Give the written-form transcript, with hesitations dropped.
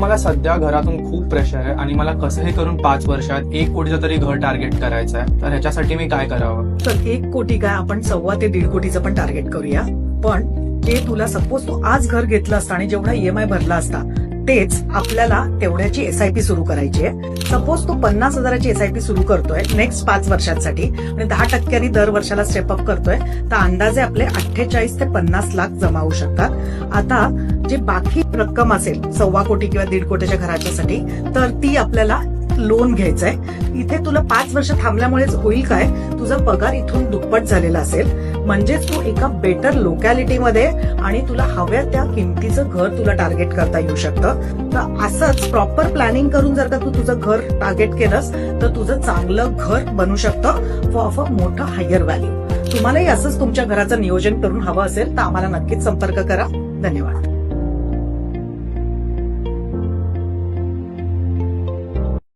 मला सध्या घरातून खूप प्रेशर आहे आणि मला कसंही करून 5 वर्षात 1 कोटीचं तरी घर टार्गेट करायचं आहे. तर ह्याच्यासाठी मी काय करावं? तर 1 कोटी काय, आपण 1.25 ते 1.5 कोटीचं पण टार्गेट करूया. पण ते तुला सपोज तू आज घर घेतलं असतं आणि जेवढा ईएमआय भरला असता तेच आपल्याला तेवढ्याची एसआयपी सुरू करायची आहे. सपोज तू 50,000ची एसआयपी सुरू करतोय नेक्स्ट 5 वर्षांसाठी आणि 10% दर वर्षाला स्टेप अप करतोय, तर अंदाजे आपले 48 ते 50 लाख जमा होऊ शकतात. आता जे बाकी रक्कम असेल 1.25 कोटी किंवा 1.5 कोटीच्या घराच्यासाठी, तर ती आपल्याला लोन घ्यायचंय. इथे तुला 5 वर्ष थांबल्यामुळेच होईल काय, तुझा पगार इथून दुप्पट झालेला असेल, म्हणजेच तू एका बेटर लोकॅलिटीमध्ये आणि तुला हव्या त्या किमतीचं घर तुला टार्गेट करता येऊ शकतं. तर असंच प्रॉपर प्लॅनिंग करून जर का तू तुझं घर टार्गेट केलंस तर तुझं चांगलं घर बनू शकतं फॉर अ मोठं हायर व्हॅल्यू. तुम्हालाही असंच तुमच्या घराचं नियोजन करून हवं असेल तर आम्हाला नक्कीच संपर्क करा. धन्यवाद.